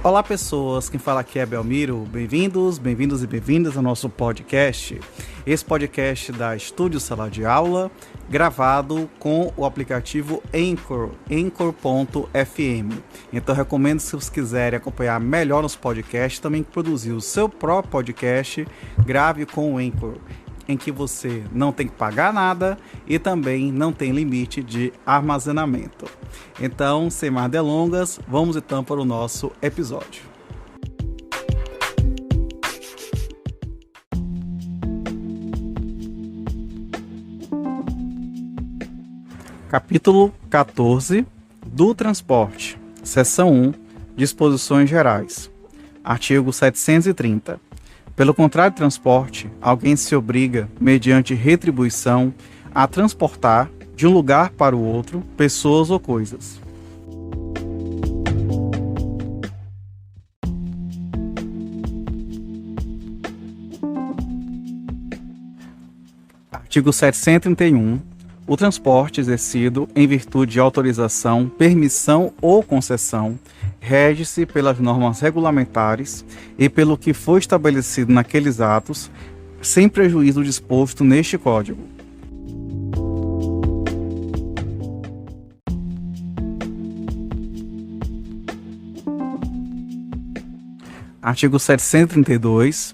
Olá pessoas, quem fala aqui é Belmiro, bem-vindos e bem-vindas ao nosso podcast. Esse podcast da Estúdio Sala de Aula, gravado com o aplicativo Anchor, Anchor.fm. Então recomendo, se vocês quiserem acompanhar melhor nos podcasts, também produzir o seu próprio podcast, grave com o Anchor, em que você não tem que pagar nada e também não tem limite de armazenamento. Então, sem mais delongas, vamos então para o nosso episódio. Capítulo 14 do transporte, seção 1, disposições gerais. Artigo 730. Pelo contrário de transporte, alguém se obriga, mediante retribuição, a transportar, de um lugar para o outro, pessoas ou coisas. Artigo 731. O transporte exercido em virtude de autorização, permissão ou concessão rege-se pelas normas regulamentares e pelo que foi estabelecido naqueles atos, sem prejuízo do disposto neste Código. Artigo 732.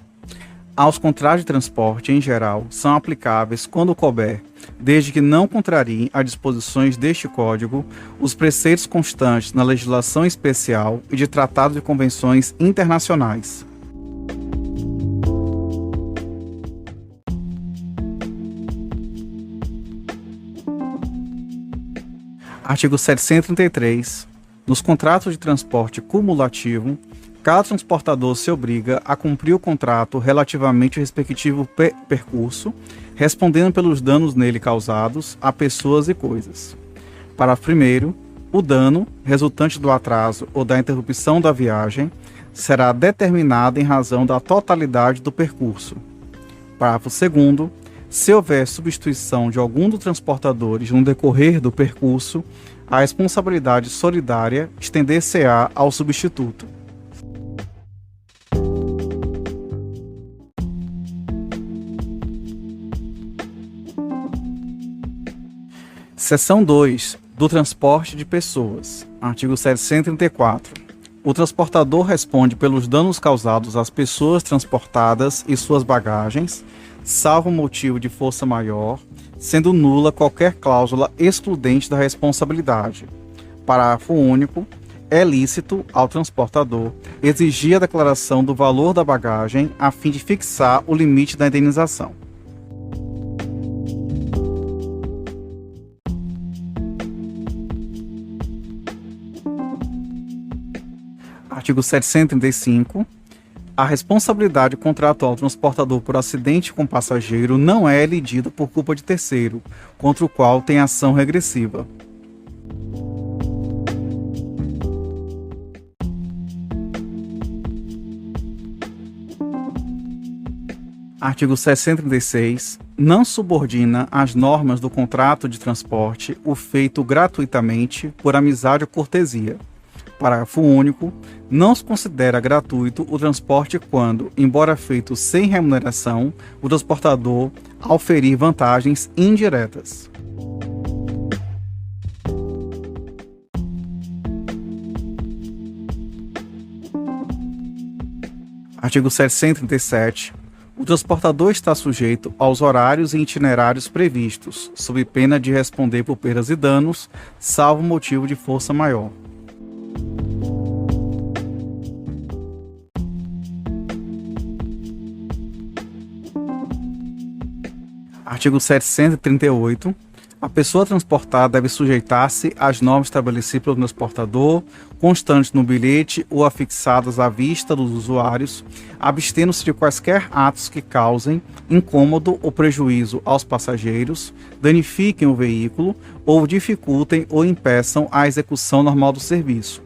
Aos contratos de transporte, em geral, são aplicáveis, quando couber, desde que não contrariem as disposições deste Código, os preceitos constantes na legislação especial e de tratados e convenções internacionais. Artigo 733. Nos contratos de transporte cumulativo, cada transportador se obriga a cumprir o contrato relativamente ao respectivo percurso, respondendo pelos danos nele causados a pessoas e coisas. Parágrafo 1º. O dano, resultante do atraso ou da interrupção da viagem, será determinado em razão da totalidade do percurso. Parágrafo 2º. Se houver substituição de algum dos transportadores no decorrer do percurso, a responsabilidade solidária estender-se-á ao substituto. Seção 2. Do transporte de pessoas. Artigo 734. O transportador responde pelos danos causados às pessoas transportadas e suas bagagens, salvo motivo de força maior, sendo nula qualquer cláusula excludente da responsabilidade. Parágrafo único. É lícito ao transportador exigir a declaração do valor da bagagem a fim de fixar o limite da indenização. Artigo 735. A responsabilidade contratual do transportador por acidente com passageiro não é elidida por culpa de terceiro, contra o qual tem ação regressiva. Artigo 736. Não subordina às normas do contrato de transporte o feito gratuitamente por amizade ou cortesia. Parágrafo único. Não se considera gratuito o transporte quando, embora feito sem remuneração, o transportador auferir vantagens indiretas. Artigo 737. O transportador está sujeito aos horários e itinerários previstos, sob pena de responder por perdas e danos, salvo motivo de força maior. Artigo 738. A pessoa transportada deve sujeitar-se às normas estabelecidas pelo transportador, constantes no bilhete ou afixadas à vista dos usuários, abstendo-se de quaisquer atos que causem incômodo ou prejuízo aos passageiros, danifiquem o veículo ou dificultem ou impeçam a execução normal do serviço.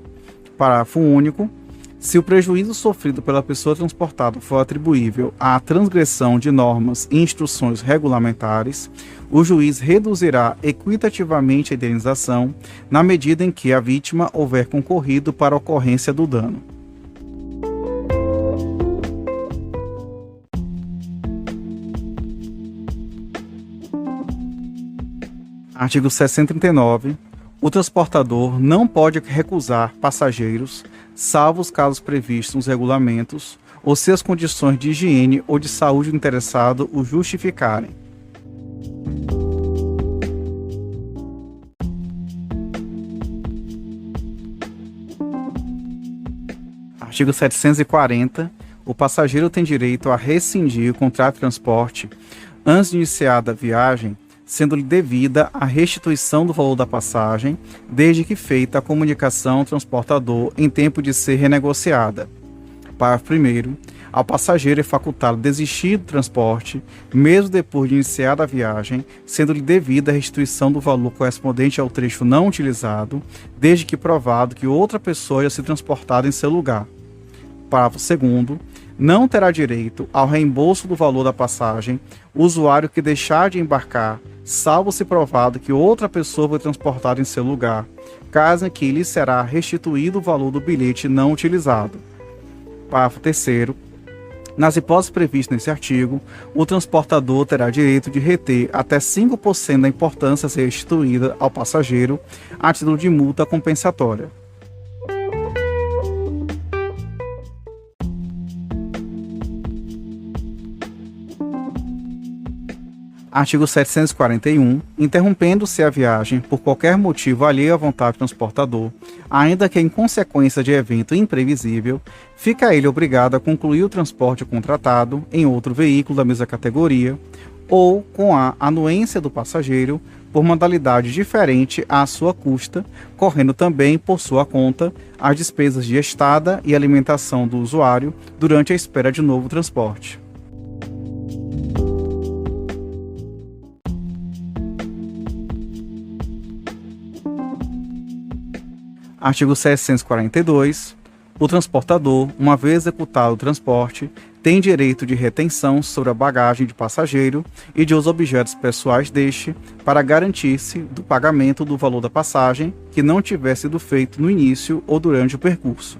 Parágrafo único. Se o prejuízo sofrido pela pessoa transportada for atribuível à transgressão de normas e instruções regulamentares, o juiz reduzirá equitativamente a indenização na medida em que a vítima houver concorrido para a ocorrência do dano. Artigo 639. O transportador não pode recusar passageiros, salvo os casos previstos nos regulamentos, ou se as condições de higiene ou de saúde do interessado o justificarem. Artigo 740. O passageiro tem direito a rescindir o contrato de transporte antes de iniciada a viagem, sendo-lhe devida a restituição do valor da passagem, desde que feita a comunicação ao transportador em tempo de ser renegociada. Parágrafo 1º. Ao passageiro é facultado desistir do transporte, mesmo depois de iniciada a viagem, sendo-lhe devida a restituição do valor correspondente ao trecho não utilizado, desde que provado que outra pessoa ia ser transportada em seu lugar. Parágrafo 2º. Não terá direito ao reembolso do valor da passagem o usuário que deixar de embarcar, salvo se provado que outra pessoa foi transportada em seu lugar, caso em que lhe será restituído o valor do bilhete não utilizado. Parágrafo 3º. Nas hipóteses previstas nesse artigo, o transportador terá direito de reter até 5% da importância a ser restituída ao passageiro a título de multa compensatória. Artigo 741. Interrompendo-se a viagem por qualquer motivo alheio à vontade do transportador, ainda que em consequência de evento imprevisível, fica ele obrigado a concluir o transporte contratado em outro veículo da mesma categoria ou com a anuência do passageiro por modalidade diferente à sua custa, correndo também por sua conta as despesas de estada e alimentação do usuário durante a espera de novo transporte. Artigo 742. O transportador, uma vez executado o transporte, tem direito de retenção sobre a bagagem de passageiro e de os objetos pessoais deste para garantir-se do pagamento do valor da passagem que não tiver sido feito no início ou durante o percurso.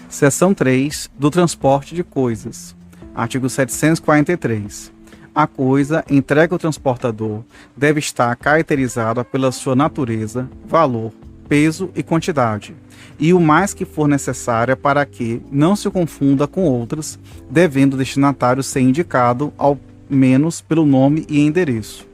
Seção 3. Do transporte de coisas. Artigo 743. A coisa entregue ao transportador deve estar caracterizada pela sua natureza, valor, peso e quantidade, e o mais que for necessária para que não se confunda com outras, devendo o destinatário ser indicado ao menos pelo nome e endereço.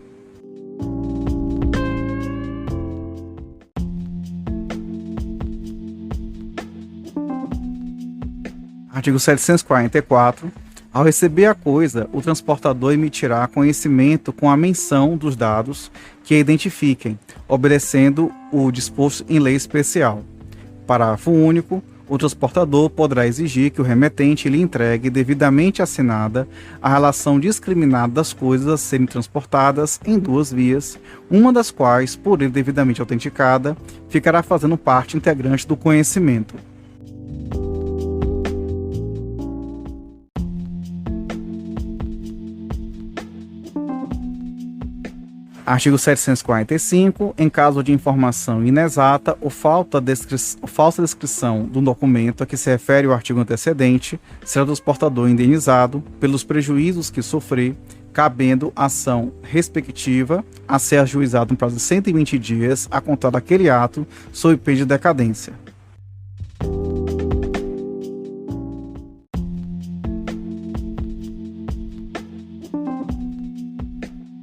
Artigo 744. Ao receber a coisa, o transportador emitirá conhecimento com a menção dos dados que a identifiquem, obedecendo o disposto em lei especial. Parágrafo único. O transportador poderá exigir que o remetente lhe entregue devidamente assinada a relação discriminada das coisas a serem transportadas em duas vias, uma das quais, por ele devidamente autenticada, ficará fazendo parte integrante do conhecimento. Artigo 745. Em caso de informação inexata ou falsa descrição do documento a que se refere o artigo antecedente, será o transportador indenizado pelos prejuízos que sofrer, cabendo ação respectiva a ser ajuizada no prazo de 120 dias a contar daquele ato, sob pena de decadência.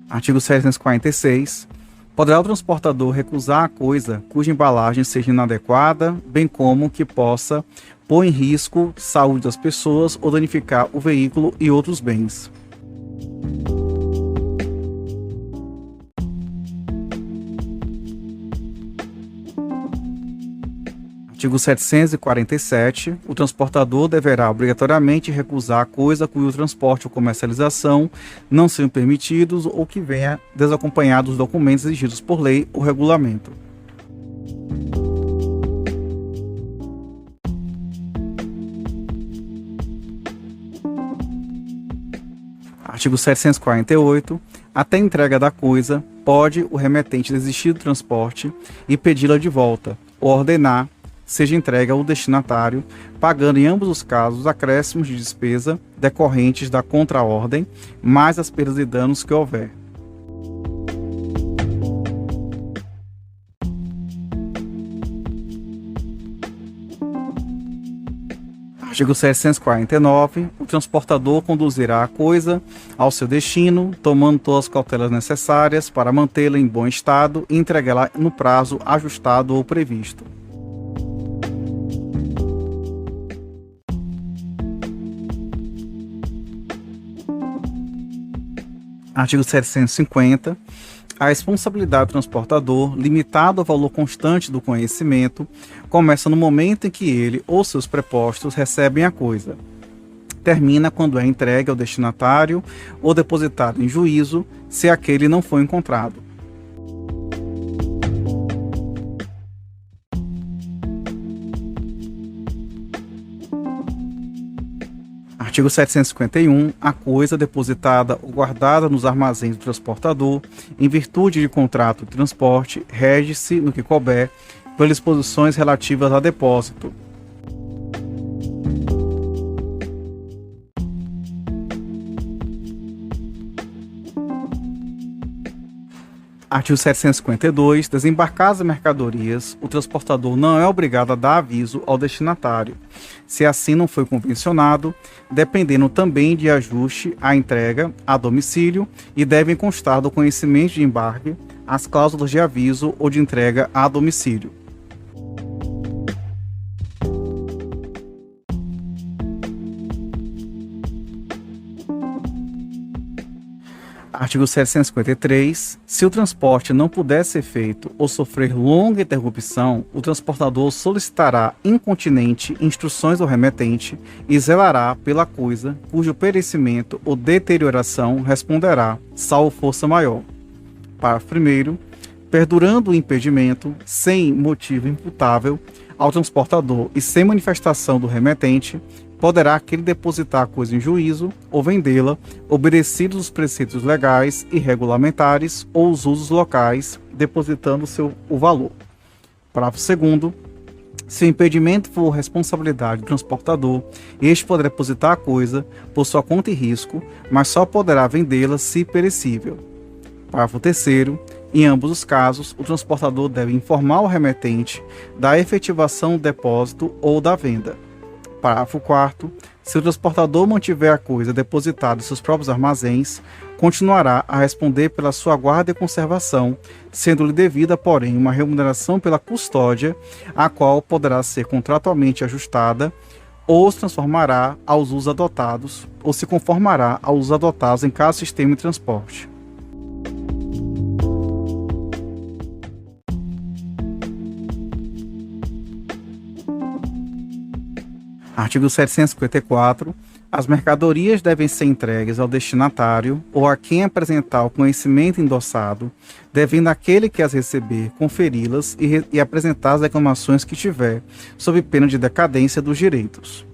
Artigo 746. Poderá o transportador recusar a coisa cuja embalagem seja inadequada, bem como que possa pôr em risco a saúde das pessoas ou danificar o veículo e outros bens. Artigo 747. O transportador deverá obrigatoriamente recusar a coisa cujo transporte ou comercialização não sejam permitidos ou que venha desacompanhado dos documentos exigidos por lei ou regulamento. Artigo 748. Até a entrega da coisa, pode o remetente desistir do transporte e pedi-la de volta, ou ordenar seja entregue ao destinatário, pagando em ambos os casos acréscimos de despesa decorrentes da contraordem, mais as perdas e danos que houver. Artigo 749. O transportador conduzirá a coisa ao seu destino, tomando todas as cautelas necessárias para mantê-la em bom estado e entregá-la no prazo ajustado ou previsto. Artigo 750. A responsabilidade do transportador, limitada ao valor constante do conhecimento, começa no momento em que ele ou seus prepostos recebem a coisa. Termina quando é entregue ao destinatário ou depositado em juízo, se aquele não for encontrado. Artigo 751. A coisa depositada ou guardada nos armazéns do transportador, em virtude de contrato de transporte, rege-se, no que couber, pelas disposições relativas a depósito. Artigo 752. Desembarcadas as mercadorias, o transportador não é obrigado a dar aviso ao destinatário, se assim não foi convencionado, dependendo também de ajuste à entrega a domicílio, e devem constar do conhecimento de embarque as cláusulas de aviso ou de entrega a domicílio. Artigo 753. Se o transporte não puder ser feito ou sofrer longa interrupção, o transportador solicitará incontinenti instruções ao remetente e zelará pela coisa, cujo perecimento ou deterioração responderá, salvo força maior. Parágrafo 1º. Perdurando o impedimento, sem motivo imputável ao transportador e sem manifestação do remetente, poderá aquele depositar a coisa em juízo ou vendê-la, obedecidos os preceitos legais e regulamentares ou os usos locais, depositando o valor. Parágrafo 2º. Se o impedimento for responsabilidade do transportador, este poderá depositar a coisa por sua conta e risco, mas só poderá vendê-la se perecível. Parágrafo 3º. Em ambos os casos, o transportador deve informar o remetente da efetivação do depósito ou da venda. Parágrafo 4º. Se o transportador mantiver a coisa depositada em seus próprios armazéns, continuará a responder pela sua guarda e conservação, sendo-lhe devida, porém, uma remuneração pela custódia, a qual poderá ser contratualmente ajustada, ou se transformará aos usos adotados, ou se conformará aos usos adotados em cada sistema de transporte. Artigo 754. As mercadorias devem ser entregues ao destinatário ou a quem apresentar o conhecimento endossado, devendo aquele que as receber conferi-las e apresentar as reclamações que tiver, sob pena de decadência dos direitos.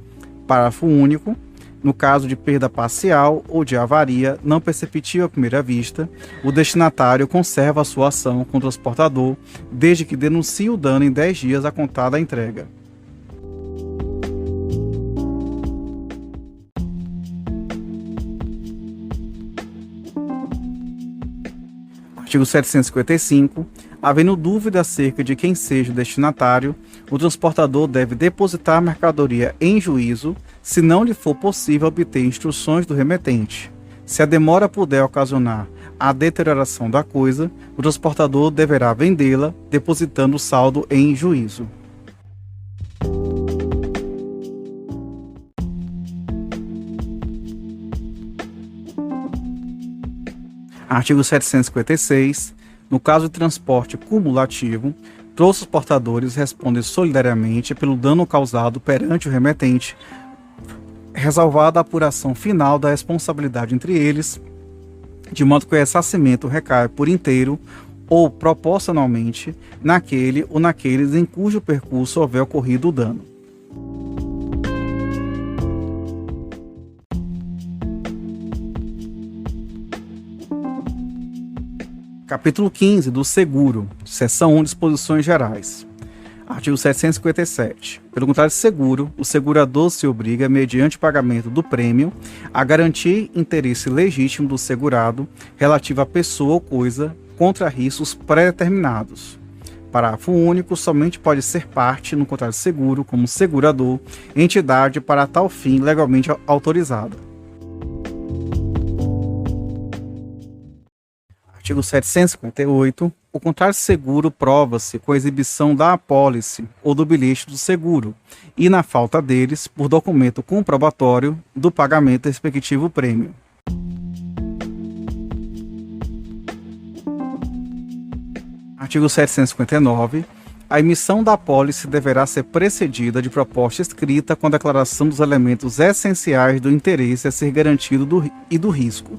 Parágrafo único. No caso de perda parcial ou de avaria não perceptível à primeira vista, o destinatário conserva a sua ação contra o transportador, desde que denuncie o dano em 10 dias a contar da entrega. Artigo 755. Havendo dúvida acerca de quem seja o destinatário, o transportador deve depositar a mercadoria em juízo, se não lhe for possível obter instruções do remetente. Se a demora puder ocasionar a deterioração da coisa, o transportador deverá vendê-la, depositando o saldo em juízo. Artigo 756. No caso de transporte cumulativo, todos os portadores respondem solidariamente pelo dano causado perante o remetente, ressalvada a apuração final da responsabilidade entre eles, de modo que o ressarcimento recai por inteiro ou proporcionalmente naquele ou naqueles em cujo percurso houver ocorrido o dano. Capítulo 15 do Seguro, Seção 1, Disposições Gerais. Artigo 757. Pelo contrato de seguro, o segurador se obriga, mediante pagamento do prêmio, a garantir interesse legítimo do segurado relativo à pessoa ou coisa contra riscos pré-determinados. Parágrafo único. Somente pode ser parte no contrato de seguro, como segurador, entidade para tal fim legalmente autorizada. Artigo 758. O contrato de seguro prova-se com a exibição da apólice ou do bilhete do seguro e, na falta deles, por documento comprobatório do pagamento do respectivo prêmio. Artigo 759. A emissão da apólice deverá ser precedida de proposta escrita com a declaração dos elementos essenciais do interesse a ser garantido e do risco.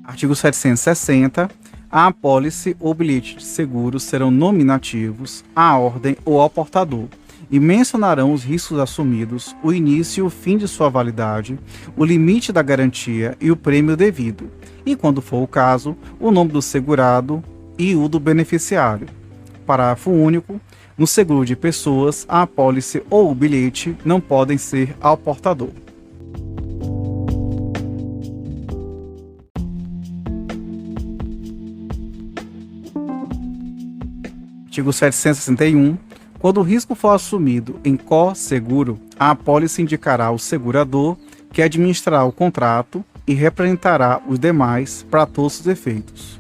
Artigo 760. A apólice ou bilhete de seguro serão nominativos, à ordem ou ao portador, e mencionarão os riscos assumidos, o início e o fim de sua validade, o limite da garantia e o prêmio devido, e, quando for o caso, o nome do segurado e o do beneficiário. Parágrafo único. No seguro de pessoas, a apólice ou o bilhete não podem ser ao portador. Artigo 761. Quando o risco for assumido em co-seguro, a apólice indicará o segurador, que administrará o contrato e representará os demais para todos os efeitos.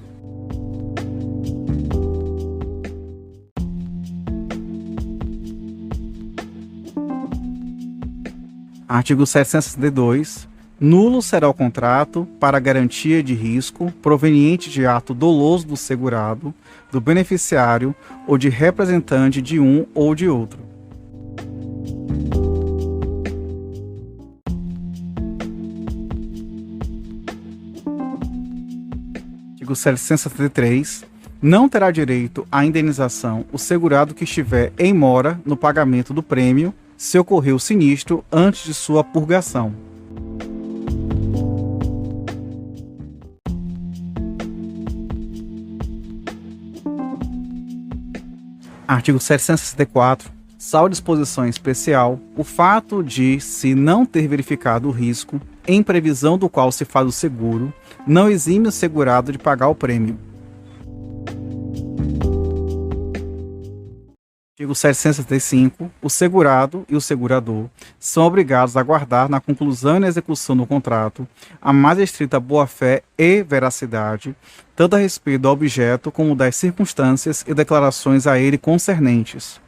Artigo 762. Nulo será o contrato para garantia de risco proveniente de ato doloso do segurado, do beneficiário ou de representante de um ou de outro. Artigo 763. Não terá direito à indenização o segurado que estiver em mora no pagamento do prêmio, se ocorrer o sinistro antes de sua purgação. Artigo 764. Salvo disposição especial, o fato de se não ter verificado o risco, em previsão do qual se faz o seguro, não exime o segurado de pagar o prêmio. Artigo 765. O segurado e o segurador são obrigados a guardar na conclusão e na execução do contrato a mais estrita boa-fé e veracidade, tanto a respeito do objeto como das circunstâncias e declarações a ele concernentes.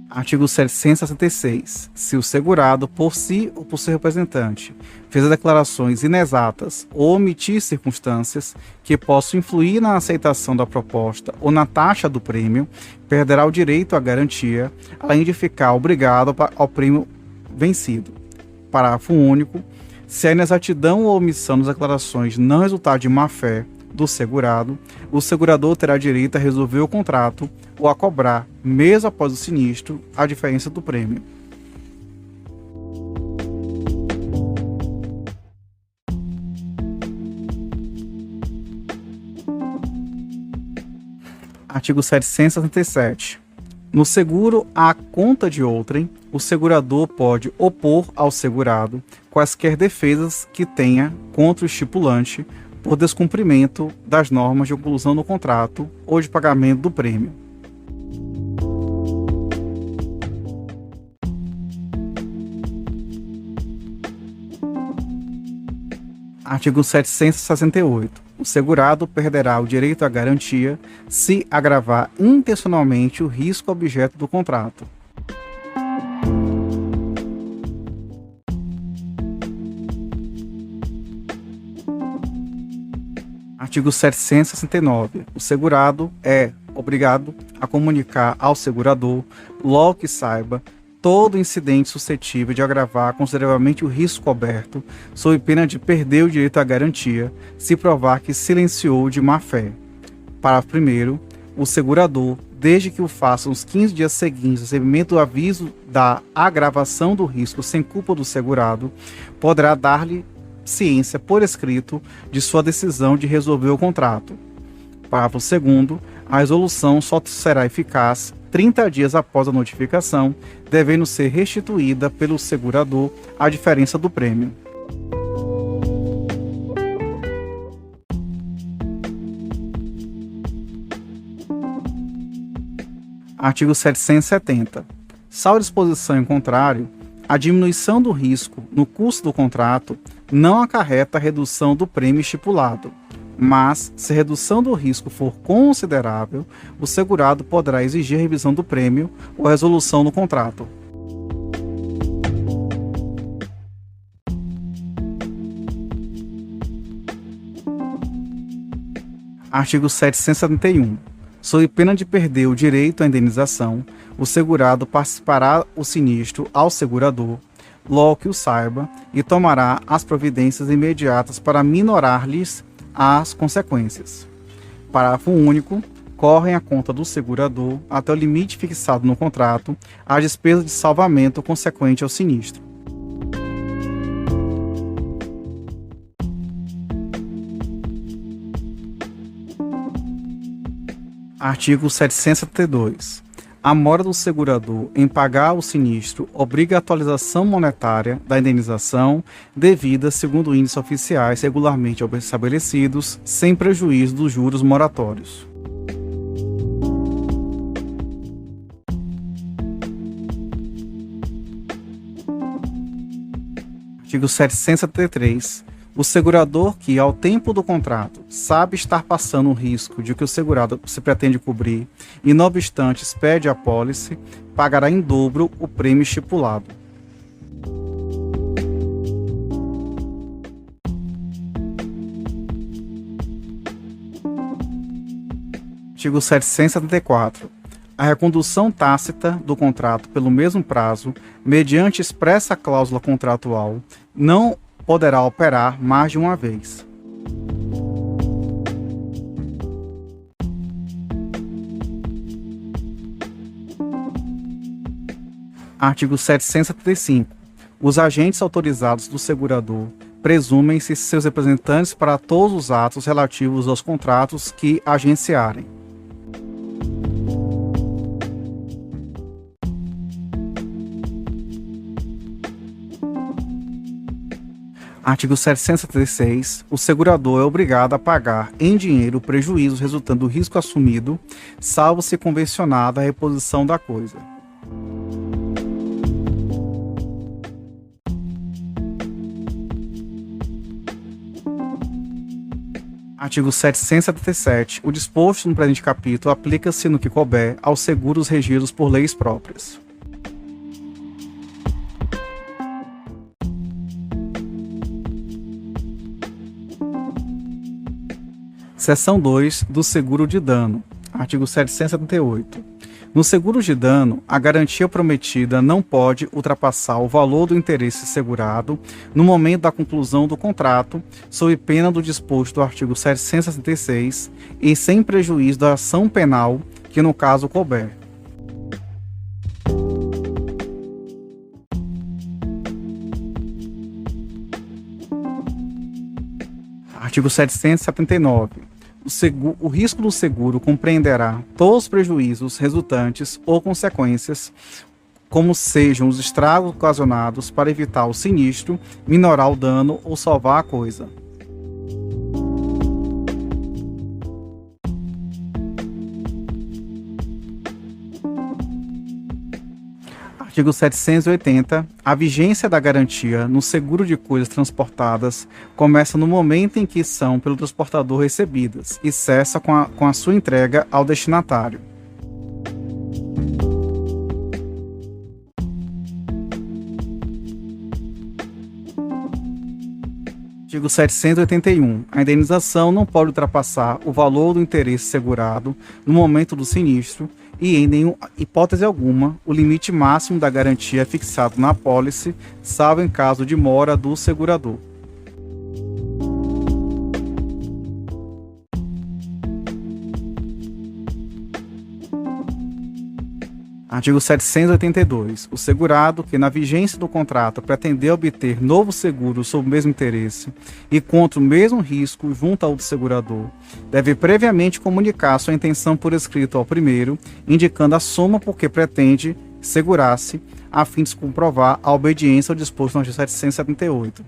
Artigo 766. Se o segurado, por si ou por seu representante, fez declarações inexatas ou omitir circunstâncias que possam influir na aceitação da proposta ou na taxa do prêmio, perderá o direito à garantia, além de ficar obrigado ao prêmio vencido. Parágrafo único. Se a inexatidão ou omissão das declarações não resultar de má-fé do segurado, o segurador terá direito a resolver o contrato ou a cobrar, mesmo após o sinistro, a diferença do prêmio. Artigo 767. No seguro à conta de outrem, o segurador pode opor ao segurado quaisquer defesas que tenha contra o estipulante por descumprimento das normas de conclusão do contrato ou de pagamento do prêmio. Artigo 768. O segurado perderá o direito à garantia se agravar intencionalmente o risco objeto do contrato. Artigo 769. O segurado é obrigado a comunicar ao segurador, logo que saiba, todo incidente suscetível de agravar consideravelmente o risco coberto, sob pena de perder o direito à garantia, se provar que silenciou de má-fé. Parágrafo 1º. O segurador desde que o faça nos 15 dias seguintes ao recebimento do aviso da agravação do risco sem culpa do segurado, poderá dar-lhe ciência por escrito de sua decisão de resolver o contrato. Parágrafo 2º. A resolução só será eficaz 30 dias após a notificação, devendo ser restituída pelo segurador a diferença do prêmio. Artigo 770. Salvo disposição em contrário, a diminuição do risco no curso do contrato não acarreta a redução do prêmio estipulado, mas, se a redução do risco for considerável, o segurado poderá exigir a revisão do prêmio ou a resolução no contrato. Artigo 771. Sob pena de perder o direito à indenização, o segurado participará o sinistro ao segurador, logo que o saiba, e tomará as providências imediatas para minorar-lhes as consequências. Parágrafo único. Correm à conta do segurador, até o limite fixado no contrato, a despesa de salvamento consequente ao sinistro. Artigo 772. A mora do segurador em pagar o sinistro obriga a atualização monetária da indenização devida segundo índices oficiais regularmente estabelecidos, sem prejuízo dos juros moratórios. Artigo 773. O segurador que, ao tempo do contrato, sabe estar passando o risco de que o segurado se pretende cobrir e, não obstante, expede a apólice, pagará em dobro o prêmio estipulado. Artigo 774. A recondução tácita do contrato pelo mesmo prazo, mediante expressa cláusula contratual, não poderá operar mais de uma vez. Artigo 775. Os agentes autorizados do segurador presumem-se seus representantes para todos os atos relativos aos contratos que agenciarem. Artigo 776. O segurador é obrigado a pagar em dinheiro o prejuízo resultante do risco assumido, salvo se convencionada a reposição da coisa. Artigo 777. O disposto no presente capítulo aplica-se no que couber aos seguros regidos por leis próprias. Seção 2 do seguro de dano. Artigo 778. No seguro de dano, a garantia prometida não pode ultrapassar o valor do interesse segurado no momento da conclusão do contrato, sob pena do disposto do artigo 766 e sem prejuízo da ação penal que no caso couber. Artigo 779. O risco do seguro compreenderá todos os prejuízos resultantes ou consequências, como sejam os estragos ocasionados para evitar o sinistro, minorar o dano ou salvar a coisa. Artigo 780. A vigência da garantia no seguro de coisas transportadas começa no momento em que são pelo transportador recebidas e cessa com a sua entrega ao destinatário. Artigo 781. A indenização não pode ultrapassar o valor do interesse segurado no momento do sinistro e, em nenhuma hipótese alguma, o limite máximo da garantia é fixado na apólice, salvo em caso de mora do segurador. Artigo 782. O segurado que, na vigência do contrato, pretender obter novo seguro sob o mesmo interesse e contra o mesmo risco junto ao outro segurador, deve previamente comunicar sua intenção por escrito ao primeiro, indicando a soma por que pretende segurar-se, a fim de comprovar a obediência ao disposto no artigo 778.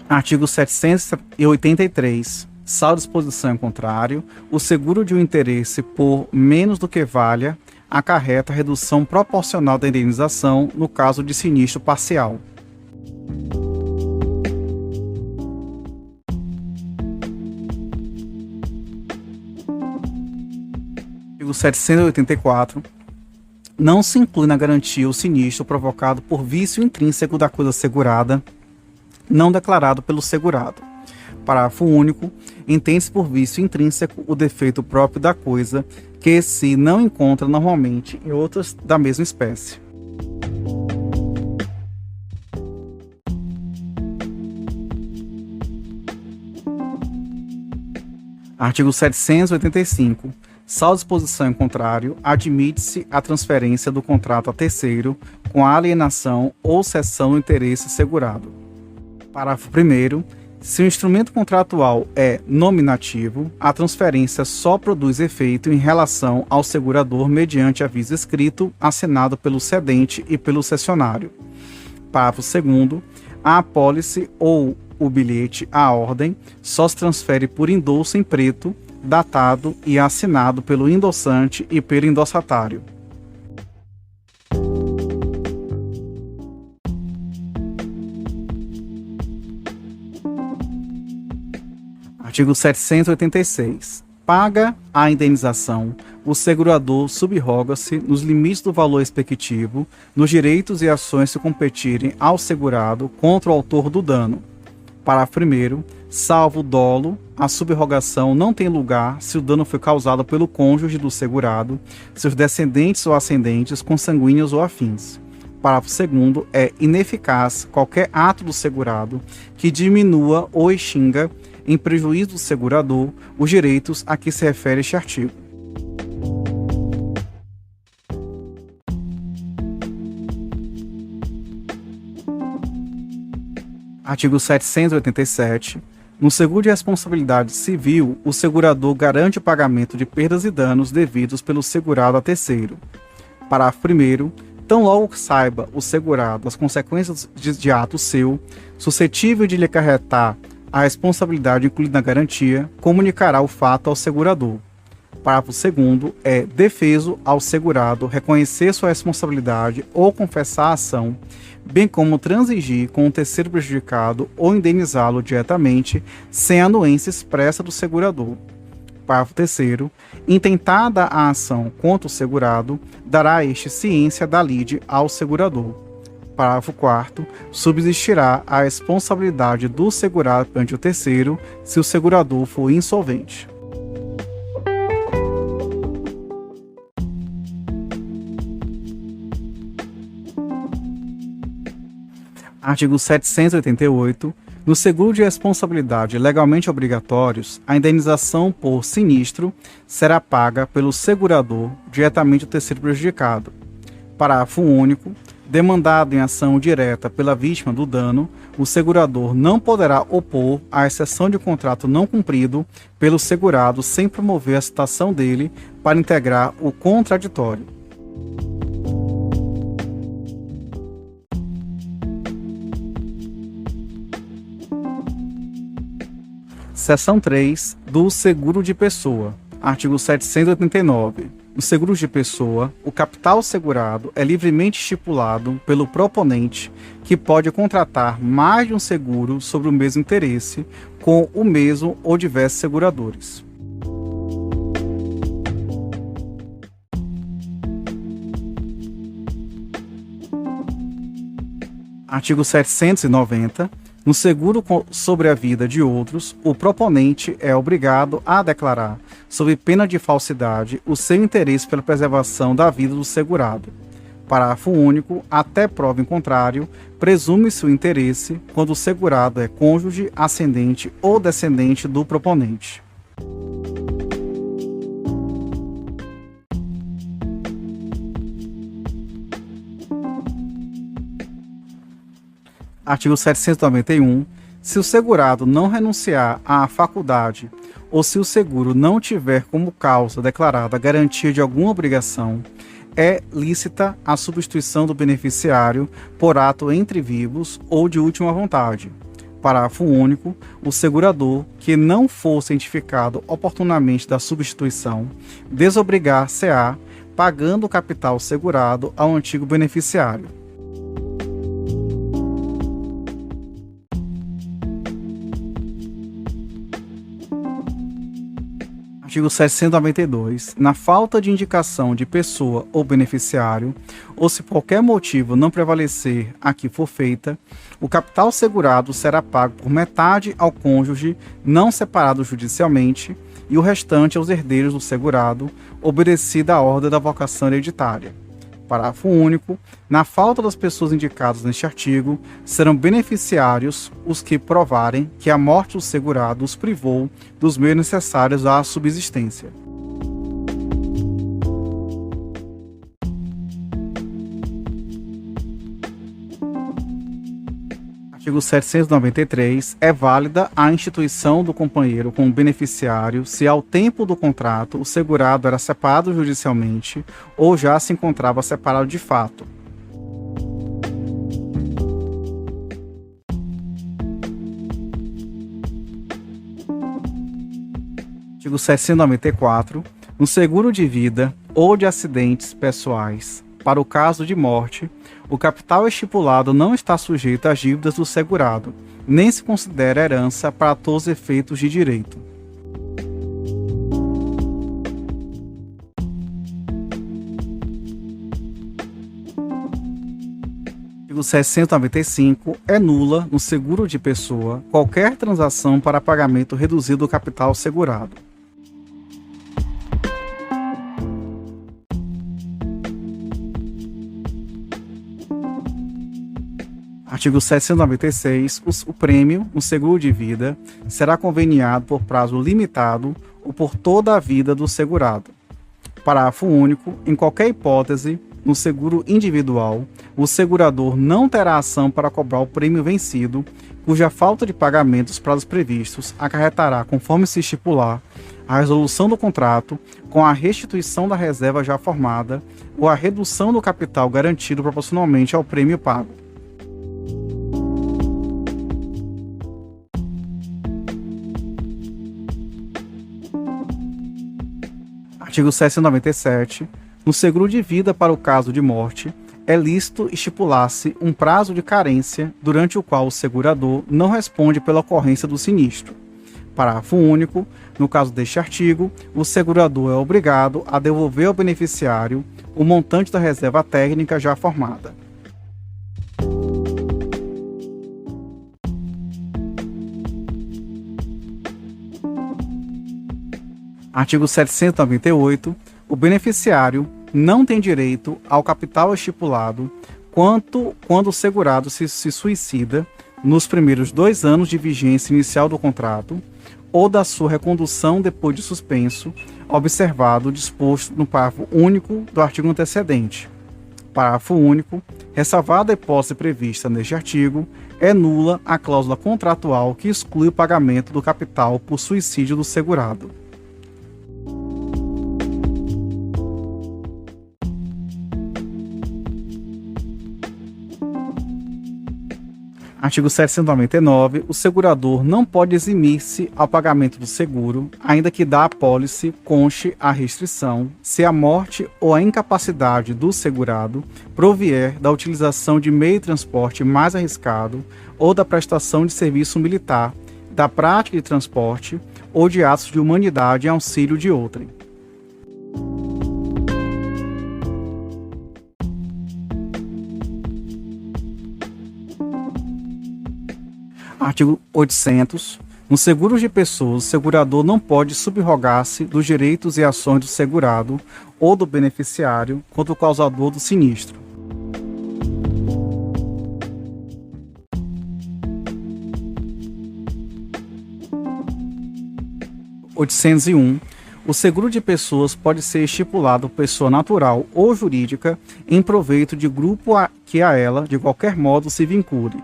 Artigo 783. Salvo disposição em contrário, o seguro de um interesse por menos do que valha acarreta redução proporcional da indenização no caso de sinistro parcial. Artigo 784. Não se inclui na garantia o sinistro provocado por vício intrínseco da coisa segurada, não declarado pelo segurado. Parágrafo único. Entende-se por vício intrínseco o defeito próprio da coisa que se não encontra normalmente em outras da mesma espécie. Artigo 785. Salvo disposição em contrário, admite-se a transferência do contrato a terceiro com a alienação ou cessão do interesse segurado. Parágrafo 1º. Se o instrumento contratual é nominativo, a transferência só produz efeito em relação ao segurador mediante aviso escrito assinado pelo cedente e pelo cessionário. Parágrafo 2º. A apólice ou o bilhete à ordem só se transfere por endosso em preto, datado e assinado pelo endossante e pelo endossatário. Artigo 786. Paga a indenização, o segurador subroga-se, nos limites do valor expectativo, nos direitos e ações que competirem ao segurado contra o autor do dano. Parágrafo 1º. Salvo dolo, a subrogação não tem lugar se o dano foi causado pelo cônjuge do segurado, seus descendentes ou ascendentes, consanguíneos ou afins. Parágrafo 2º. É ineficaz qualquer ato do segurado que diminua ou extinga, em prejuízo do segurador, os direitos a que se refere este artigo. Artigo 787. No seguro de responsabilidade civil, o segurador garante o pagamento de perdas e danos devidos pelo segurado a terceiro. Parágrafo 1º. Tão logo saiba o segurado as consequências de ato seu, suscetível de lhe acarretar a responsabilidade incluída na garantia, comunicará o fato ao segurador. Parágrafo 2º. É defeso ao segurado reconhecer sua responsabilidade ou confessar a ação, bem como transigir com o terceiro prejudicado ou indenizá-lo diretamente, sem anuência expressa do segurador. Parágrafo 3º. Intentada a ação contra o segurado, dará a este ciência da lide ao segurador. Parágrafo 4º. Subsistirá a responsabilidade do segurado perante o terceiro, se o segurador for insolvente. Artigo 788. No seguro de responsabilidade legalmente obrigatórios, a indenização por sinistro será paga pelo segurador diretamente ao terceiro prejudicado. Parágrafo único. Demandado em ação direta pela vítima do dano, o segurador não poderá opor a exceção de contrato não cumprido pelo segurado sem promover a citação dele para integrar o contraditório. Seção 3 do seguro de pessoa. Artigo 789. Nos seguros de pessoa, o capital segurado é livremente estipulado pelo proponente, que pode contratar mais de um seguro sobre o mesmo interesse, com o mesmo ou diversos seguradores. Artigo 790. No seguro sobre a vida de outros, o proponente é obrigado a declarar, sob pena de falsidade, o seu interesse pela preservação da vida do segurado. Parágrafo único. Até prova em contrário, presume-se o interesse quando o segurado é cônjuge, ascendente ou descendente do proponente. Artigo 791. Se o segurado não renunciar à faculdade ou se o seguro não tiver como causa declarada a garantia de alguma obrigação, é lícita a substituição do beneficiário por ato entre vivos ou de última vontade. Parágrafo único. O segurador que não for cientificado oportunamente da substituição desobrigar-se-á pagando o capital segurado ao antigo beneficiário. Artigo 792. Na falta de indicação de pessoa ou beneficiário, ou se por qualquer motivo não prevalecer a que for feita, o capital segurado será pago por metade ao cônjuge não separado judicialmente e o restante aos herdeiros do segurado, obedecida a ordem da vocação hereditária. Parágrafo único. Na falta das pessoas indicadas neste artigo, serão beneficiários os que provarem que a morte do segurado os privou dos meios necessários à subsistência. Artigo 793. É válida a instituição do companheiro como beneficiário se ao tempo do contrato o segurado era separado judicialmente ou já se encontrava separado de fato. Artigo 794. No seguro de vida ou de acidentes pessoais, para o caso de morte, o capital estipulado não está sujeito às dívidas do segurado, nem se considera herança para todos os efeitos de direito. Artigo 695. É nula, no seguro de pessoa, qualquer transação para pagamento reduzido do capital segurado. Artigo 796. O prêmio, no seguro de vida, será conveniado por prazo limitado ou por toda a vida do segurado. Parágrafo único. Em qualquer hipótese, no seguro individual, o segurador não terá ação para cobrar o prêmio vencido, cuja falta de pagamento dos prazos previstos acarretará, conforme se estipular, a resolução do contrato com a restituição da reserva já formada ou a redução do capital garantido proporcionalmente ao prêmio pago. Artigo 797. No seguro de vida para o caso de morte, é lícito estipular-se um prazo de carência durante o qual o segurador não responde pela ocorrência do sinistro. Parágrafo único. No caso deste artigo, o segurador é obrigado a devolver ao beneficiário o montante da reserva técnica já formada. Artigo 798. O beneficiário não tem direito ao capital estipulado quando o segurado se suicida nos primeiros 2 anos de vigência inicial do contrato ou da sua recondução depois de suspenso, observado o disposto no parágrafo único do artigo antecedente. Parágrafo único. Ressalvada a hipótese prevista neste artigo, é nula a cláusula contratual que exclui o pagamento do capital por suicídio do segurado. Artigo 799. O segurador não pode eximir-se ao pagamento do seguro, ainda que da apólice conste a restrição, se a morte ou a incapacidade do segurado provier da utilização de meio de transporte mais arriscado ou da prestação de serviço militar, da prática de transporte ou de atos de humanidade em auxílio de outrem. Artigo 800. Nos seguros de pessoas, o segurador não pode subrogar-se dos direitos e ações do segurado ou do beneficiário contra o causador do sinistro. 801. O seguro de pessoas pode ser estipulado por pessoa natural ou jurídica em proveito de grupo que a ela, de qualquer modo, se vincule.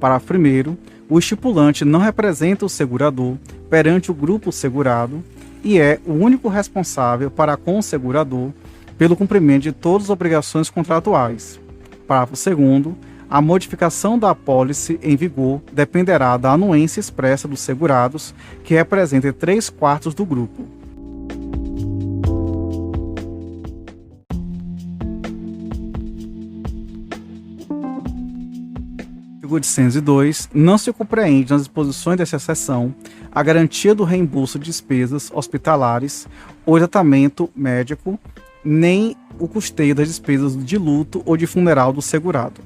Parágrafo 1º. O estipulante não representa o segurador perante o grupo segurado e é o único responsável para com o segurador pelo cumprimento de todas as obrigações contratuais. Parágrafo 2º. A modificação da apólice em vigor dependerá da anuência expressa dos segurados, que representem 3/4 do grupo. Artigo 802. Não se compreende nas disposições desta seção a garantia do reembolso de despesas hospitalares ou de tratamento médico, nem o custeio das despesas de luto ou de funeral do segurado.